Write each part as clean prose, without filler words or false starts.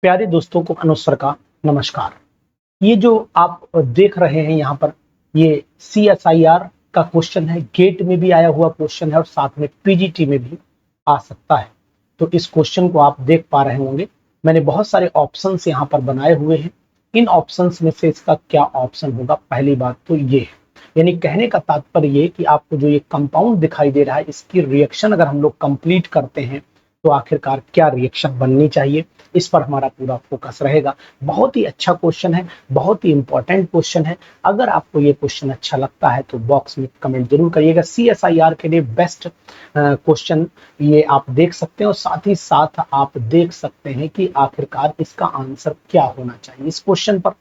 प्यारे दोस्तों को अनुस्वर का नमस्कार। ये जो आप देख रहे हैं यहाँ पर, ये CSIR का क्वेश्चन है। गेट में भी आया हुआ क्वेश्चन है और साथ में PGT में भी आ सकता है। तो इस क्वेश्चन को आप देख पा रहे होंगे। मैंने बहुत सारे ऑप्शंस यहाँ पर बनाए हुए हैं। इन ऑप्शंस में से इसका क्या ऑप्शन होगा, पहली बात तो ये है। यानी कहने का तात्पर्य ये कि आपको जो ये कंपाउंड दिखाई दे रहा है, इसकी रिएक्शन अगर हम लोग कंप्लीट करते हैं तो आखिरकार क्या रिएक्शन बननी चाहिए, इस पर हमारा पूरा फोकस रहेगा। बहुत ही अच्छा क्वेश्चन है, बहुत ही इंपॉर्टेंट क्वेश्चन है। अगर आपको ये क्वेश्चन अच्छा लगता है तो बॉक्स में कमेंट जरूर करिएगा। CSIR के लिए बेस्ट क्वेश्चन ये आप देख सकते हैं और साथ ही साथ आप देख सकते हैं कि आखिरकार इसका आंसर क्या होना चाहिए। इस क्वेश्चन पर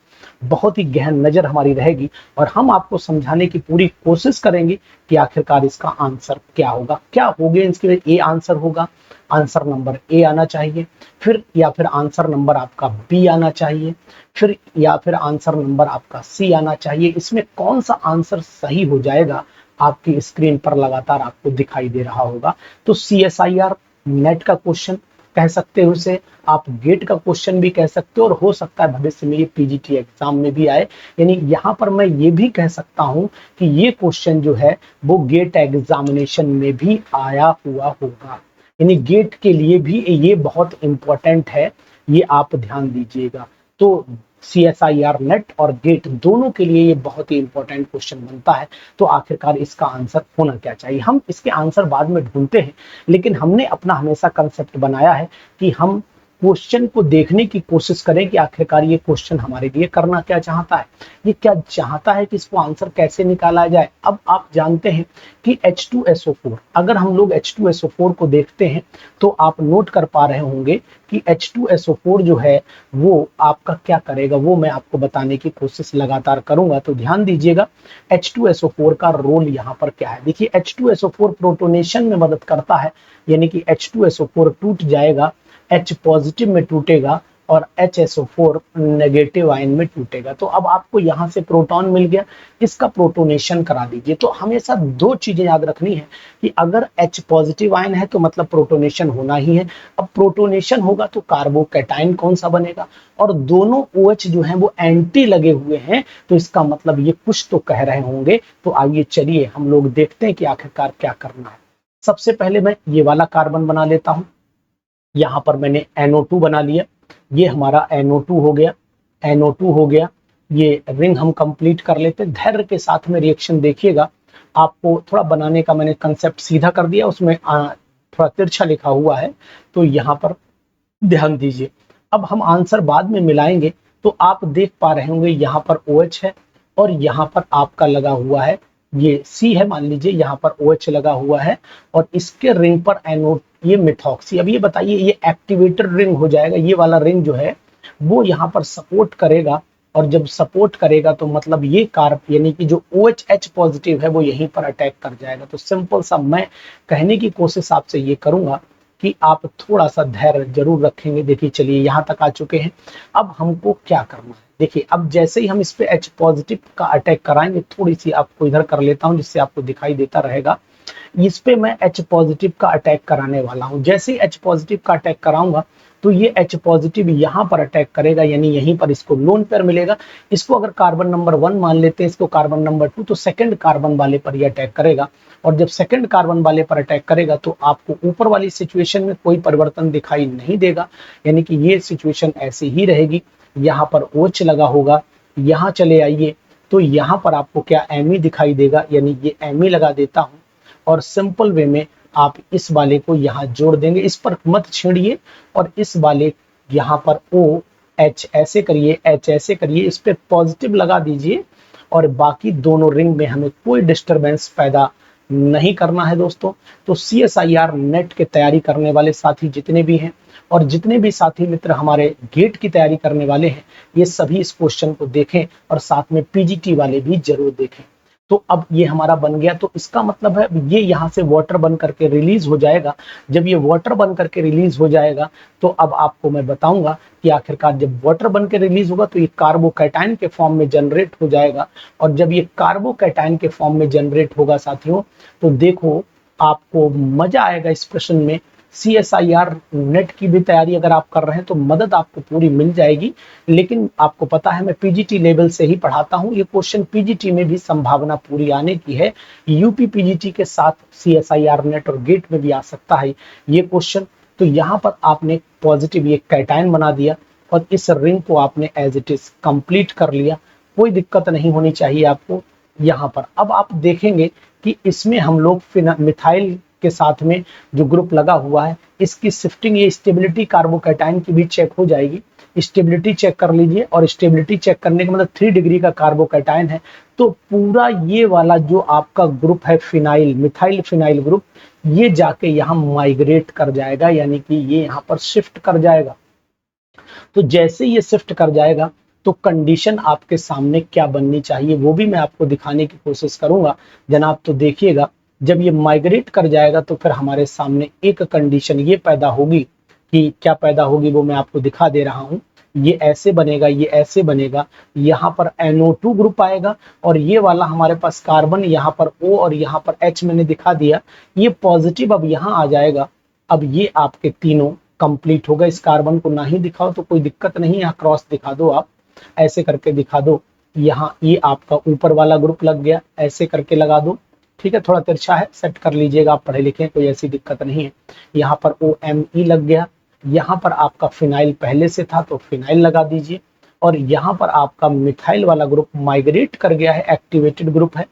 बहुत ही गहन नजर हमारी रहेगी और हम आपको समझाने की पूरी कोशिश करेंगे कि आखिरकार इसका आंसर क्या होगा। क्या होगा इसके लिए, ए आंसर होगा, आंसर नंबर ए आना चाहिए, फिर या फिर आंसर नंबर आपका बी आना चाहिए, फिर या फिर आंसर नंबर आपका सी आना चाहिए। इसमें कौन सा आंसर सही हो जाएगा आपकी स्क्रीन पर लगातार आपको दिखाई दे रहा होगा। तो CSIR नेट का क्वेश्चन कह सकते हो इसे, आप गेट का क्वेश्चन भी कह सकते हो और हो सकता है भविष्य में ये PGT एग्जाम में भी आए। यानी यहाँ पर मैं ये भी कह सकता हूँ कि ये क्वेश्चन जो है वो गेट एग्जामिनेशन में भी आया हुआ होगा। यानी गेट के लिए भी ये बहुत इंपॉर्टेंट है, ये आप ध्यान दीजिएगा। तो CSIR नेट और गेट दोनों के लिए ये बहुत ही इंपॉर्टेंट क्वेश्चन बनता है। तो आखिरकार इसका आंसर होना क्या चाहिए, हम इसके आंसर बाद में ढूंढते हैं, लेकिन हमने अपना हमेशा कंसेप्ट बनाया है कि हम क्वेश्चन को देखने की कोशिश करें कि आखिरकार ये क्वेश्चन हमारे लिए करना क्या चाहता है, ये क्या चाहता है कि इसको आंसर कैसे निकाला जाए। अब आप जानते हैं कि H2SO4, अगर हम लोग H2SO4 को देखते हैं तो आप नोट कर पा रहे होंगे कि H2SO4 जो है वो आपका क्या करेगा, वो मैं आपको बताने की कोशिश लगातार करूंगा। तो ध्यान दीजिएगा H2SO4 का रोल यहाँ पर क्या है। देखिए H2SO4 प्रोटोनेशन में मदद करता है, यानी कि H2SO4 टूट जाएगा, H पॉजिटिव में टूटेगा और HSO4 नेगेटिव आयन में टूटेगा। तो अब आपको यहाँ से प्रोटॉन मिल गया, इसका प्रोटोनेशन करा दीजिए। तो हमेशा दो चीजें याद रखनी है कि अगर H पॉजिटिव आयन है तो मतलब प्रोटोनेशन होना ही है। अब प्रोटोनेशन होगा तो कार्बोकैटायन कौन सा बनेगा, और दोनों OH जो है वो एंटी लगे हुए हैं, तो इसका मतलब ये कुछ तो कह रहे होंगे। तो आइए चलिए हम लोग देखते हैं कि आखिरकार क्या करना है। सबसे पहले मैं ये वाला कार्बन बना लेता हूं। यहाँ पर मैंने NO2 बना लिया, ये हमारा NO2 हो गया, NO2 हो गया। ये रिंग हम कंप्लीट कर लेते हैं। धैर्य के साथ में रिएक्शन देखिएगा। आपको थोड़ा बनाने का मैंने कंसेप्ट सीधा कर दिया, उसमें थोड़ा तिरछा लिखा हुआ है, तो यहाँ पर ध्यान दीजिए। अब हम आंसर बाद में मिलाएंगे तो आप देख पा रहे होंगे यहाँ पर OH है और यहाँ पर आपका लगा हुआ है ये C है, मान लीजिए यहाँ पर OH लगा हुआ है और इसके रिंग पर NO, ये मिथॉक्सी। अब ये बताइए, ये एक्टिवेटर रिंग हो जाएगा, ये वाला रिंग जो है वो यहाँ पर सपोर्ट करेगा, और जब सपोर्ट करेगा तो मतलब ये कार्ब यानी कि जो OH पॉजिटिव है वो यहीं पर अटैक कर जाएगा। तो सिंपल सा मैं कहने की कोशिश आपसे ये करूंगा कि आप थोड़ा सा धैर्य जरूर रखेंगे। देखिए चलिए यहाँ तक आ चुके हैं। अब हमको क्या करना है, देखिए अब जैसे ही हम इस पे H पॉजिटिव का अटैक कराएंगे, थोड़ी सी आपको इधर कर लेता हूँ जिससे आपको दिखाई देता रहेगा। इस पे मैं H पॉजिटिव का अटैक कराने वाला हूँ। जैसे ही H पॉजिटिव का अटैक कराऊंगा तो ये H पॉजिटिव यहाँ पर अटैक करेगा, यानी यहीं पर इसको लोन पेयर मिलेगा। इसको अगर कार्बन नंबर 1 मान लेते हैं, इसको कार्बन नंबर 2, तो सेकंड कार्बन वाले पर ये अटैक करेगा। और जब सेकंड कार्बन वाले पर अटैक करेगा तो आपको ऊपर वाली सिचुएशन में कोई परिवर्तन दिखाई नहीं देगा, यानी कि ये सिचुएशन ऐसी ही रहेगी। यहाँ पर OH लगा होगा, यहाँ चले आइए तो यहाँ पर आपको क्या Me दिखाई देगा, यानी ये Me लगा देता हूँ और सिंपल वे में आप इस वाले को यहाँ जोड़ देंगे। इस पर मत छेड़िए और इस वाले यहाँ पर OH ऐसे करिए, H ऐसे करिए, इस पे पॉजिटिव लगा दीजिए और बाकी दोनों रिंग में हमें कोई डिस्टरबेंस पैदा नहीं करना है दोस्तों। तो CSIR नेट की तैयारी करने वाले साथी जितने भी हैं और जितने भी साथी मित्र हमारे गेट की तैयारी करने वाले हैं, ये सभी इस क्वेश्चन को देखें और साथ में PGT वाले भी जरूर देखें। तो अब ये हमारा बन गया, तो इसका मतलब है ये यहाँ से वाटर बन करके रिलीज हो जाएगा। जब ये वाटर बन करके रिलीज हो जाएगा तो अब आपको मैं बताऊंगा कि आखिरकार जब वाटर बन के रिलीज होगा तो ये कार्बोकैटायन के फॉर्म में जनरेट हो जाएगा। और जब ये कार्बोकैटायन के फॉर्म में जनरेट होगा साथियों, तो देखो आपको मजा आएगा इस प्रश्न में। CSIR नेट की भी तैयारी अगर आप कर रहे हैं तो मदद आपको पूरी मिल जाएगी। लेकिन आपको पता है मैं पीजीटी लेवल से ही पढ़ाता हूं, ये क्वेश्चन पीजीटी में भी संभावना पूरी आने की है। यूपी पीजीटी के साथ CSIR नेट और गेट में भी आ सकता है ये क्वेश्चन। तो यहाँ पर आपने पॉजिटिव ये कैटायन बना दिया और इस रिंग को आपने एज इट इज कंप्लीट कर लिया, कोई दिक्कत नहीं होनी चाहिए आपको यहाँ पर। अब आप देखेंगे कि इसमें हम लोग मिथाइल के साथ में जो ग्रुप लगा हुआ है इसकी शिफ्टिंग, ये स्टेबिलिटी कार्बोकैटायन की भी चेक हो जाएगी। स्टेबिलिटी चेक कर लीजिए, और स्टेबिलिटी चेक करने का मतलब 3 डिग्री का कार्बोकैटायन है, तो पूरा ये वाला जो आपका ग्रुप है फिनाइल, मिथाइल फिनाइल ग्रुप, ये जाके यहाँ माइग्रेट कर जाएगा, यानी कि ये यहाँ पर शिफ्ट कर जाएगा। तो जैसे ये शिफ्ट कर जाएगा तो कंडीशन आपके सामने क्या बननी चाहिए वो भी मैं आपको दिखाने की कोशिश करूंगा जनाब। तो देखिएगा, जब ये माइग्रेट कर जाएगा तो फिर हमारे सामने एक कंडीशन ये पैदा होगी, कि क्या पैदा होगी वो मैं आपको दिखा दे रहा हूं। ये ऐसे बनेगा, ये ऐसे बनेगा, यहाँ पर NO2 ग्रुप आएगा, और ये वाला हमारे पास कार्बन यहाँ पर O और यहाँ पर H मैंने दिखा दिया, ये पॉजिटिव अब यहाँ आ जाएगा। अब ये आपके तीनों कंप्लीट होगा। इस कार्बन को ना ही दिखाओ तो कोई दिक्कत नहीं, यहाँ क्रॉस दिखा दो, आप ऐसे करके दिखा दो। यहाँ ये आपका ऊपर वाला ग्रुप लग गया, ऐसे करके लगा दो, ठीक है, थोड़ा तिरछा है, सेट कर लीजिएगा, आप पढ़े लिखे, कोई ऐसी दिक्कत नहीं है। यहाँ पर OMe लग गया, यहाँ पर आपका फिनाइल पहले से था तो फिनाइल लगा दीजिए, और यहाँ पर आपका मिथाइल वाला ग्रुप माइग्रेट कर गया है, एक्टिवेटेड ग्रुप है,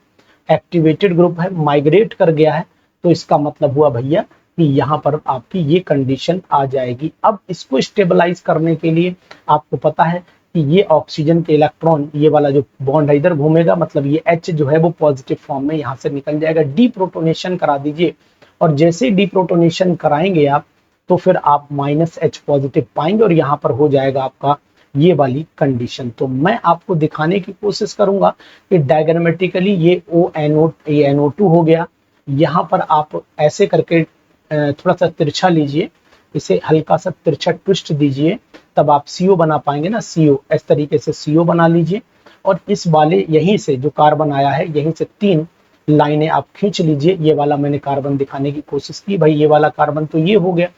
एक्टिवेटेड ग्रुप है, माइग्रेट कर गया है, तो इसका मतलब हुआ भैया कि यहाँ पर आपकी ये कंडीशन आ जाएगी। अब इसको स्टेबलाइज करने के लिए आपको पता है कि ये ऑक्सीजन के इलेक्ट्रॉन, ये वाला जो बॉन्ड है इधर घूमेगा, मतलब ये H जो है वो पॉजिटिव फॉर्म में यहाँ से निकल जाएगा। डीप्रोटोनेशन करा दीजिए, और जैसे डीप्रोटोनेशन कराएंगे आप तो फिर आप -H पॉजिटिव पाएंगे, और यहाँ पर हो जाएगा आपका ये वाली कंडीशन। तो मैं आपको दिखाने की कोशिश करूंगा कि डायग्रामेटिकली ये NO2 हो गया। यहाँ पर आप ऐसे करके थोड़ा सा तिरछा लीजिए, इसे हल्का सा तिरछा ट्विस्ट दीजिए, तब आप CO बना पाएंगे ना, CO, इस तरीके से CO बना लीजिए, और इस वाले यहीं से जो कार्बन आया है यहीं से 3 लाइनें आप खींच लीजिए। ये वाला मैंने कार्बन दिखाने की कोशिश की, भाई ये वाला कार्बन तो ये हो गया,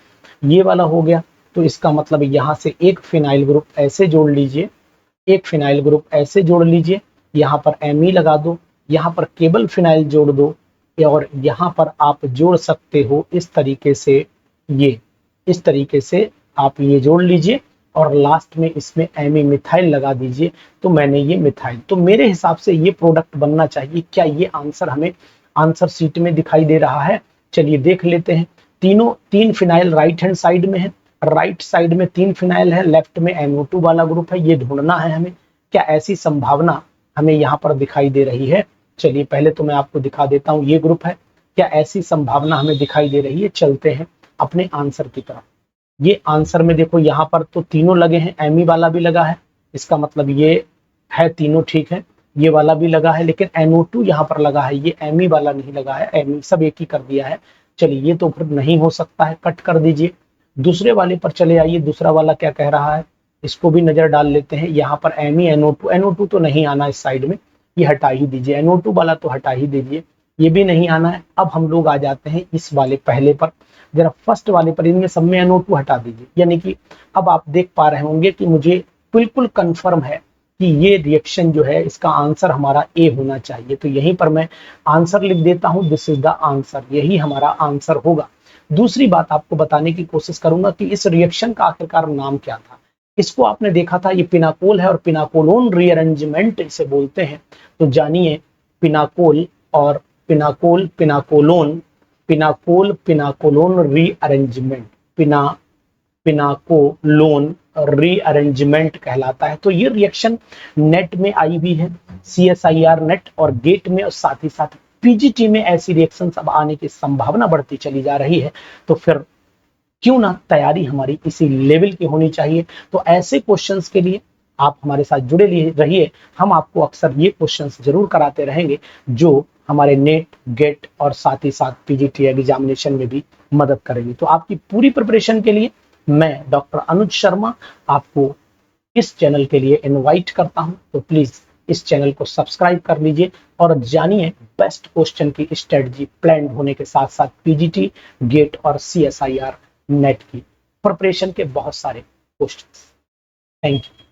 ये वाला हो गया, तो इसका मतलब यहाँ से एक फिनाइल ग्रुप ऐसे जोड़ लीजिए, एक फिनाइल ग्रुप ऐसे जोड़ लीजिए, यहाँ पर Me लगा दो, यहाँ पर केवल फिनाइल जोड़ दो, और यहाँ पर आप जोड़ सकते हो इस तरीके से, ये इस तरीके से आप ये जोड़ लीजिए, और लास्ट में इसमें Me मिथाइल लगा दीजिए। तो मैंने ये मिथाइल, तो मेरे हिसाब से ये प्रोडक्ट बनना चाहिए। क्या ये आंसर हमें आंसर शीट में दिखाई दे रहा है? चलिए देख लेते हैं। 3 फिनाइल राइट हैंड साइड में है, राइट साइड में 3 फिनाइल है, लेफ्ट में NO2 वाला ग्रुप है, ये ढूंढना है हमें। क्या ऐसी संभावना हमें यहाँ पर दिखाई दे रही है? चलिए पहले तो मैं आपको दिखा देता हूँ, ये ग्रुप है, क्या ऐसी संभावना हमें दिखाई दे रही है? चलते हैं अपने आंसर की तरफ। ये आंसर में देखो, यहाँ पर तो तीनों लगे हैं, Me वाला भी लगा है, इसका मतलब ये है तीनों ठीक है, ये वाला भी लगा है, लेकिन NO2 यहाँ पर लगा है, ये Me वाला नहीं लगा है, Me सब एक ही कर दिया है। चलिए ये तो फिर नहीं हो सकता है, कट कर दीजिए। दूसरे वाले पर चले आइए, दूसरा वाला क्या कह रहा है, इसको भी नजर डाल लेते हैं। यहाँ पर Me NO2 तो नहीं आना इस साइड में, ये हटा ही दीजिए, NO2 वाला तो हटा ही दीजिए, ये भी नहीं आना है। अब हम लोग आ जाते हैं इस वाले पहले पर, जरा फर्स्ट वाले पर, इनमें सब में NO2 हटा दीजिए। यानी कि अब आप देख पा रहे होंगे कि मुझे बिल्कुल कंफर्म है कि ये रिएक्शन जो है इसका आंसर हमारा ए होना चाहिए। तो यहीं पर मैं आंसर लिख देता हूं, दिस इज द आंसर, यही हमारा आंसर होगा। दूसरी बात आपको बताने की कोशिश करूंगा कि इस रिएक्शन का आखिरकार नाम क्या था। इसको आपने देखा था, ये पिनाकोल है, और पिनाकोलोन रीअरेंजमेंट इसे बोलते हैं। तो जानिए, पिनाकोल और पिनाकोल, पिनाकोलोन, पिनाकोल पिनाकोलोन रीअरेंजमेंट, पिनाकोलोन रीअरेंजमेंट कहलाता है। तो ये रिएक्शन नेट में आई हुई है, CSIR नेट और गेट में, और साथ ही साथ पीजीटी में ऐसी रिएक्शन अब आने की संभावना बढ़ती चली जा रही है। तो फिर क्यों ना तैयारी हमारी इसी लेवल की होनी चाहिए। तो ऐसे क्वेश्चंस के लिए आप हमारे साथ जुड़े रहिए, हम आपको अक्सर ये क्वेश्चंस जरूर कराते रहेंगे जो हमारे नेट, गेट और साथ ही साथ पीजीटी एग्जामिनेशन में भी मदद करेगी। तो आपकी पूरी प्रिपरेशन के लिए मैं डॉक्टर अनुज शर्मा आपको इस चैनल के लिए इनवाइट करता हूं। तो प्लीज इस चैनल को सब्सक्राइब कर लीजिए और जानिए बेस्ट क्वेश्चन की स्ट्रेटजी प्लान होने के साथ साथ पीजीटी, गेट और CSIR नेट की प्रिपरेशन के बहुत सारे क्वेश्चन। Thank you.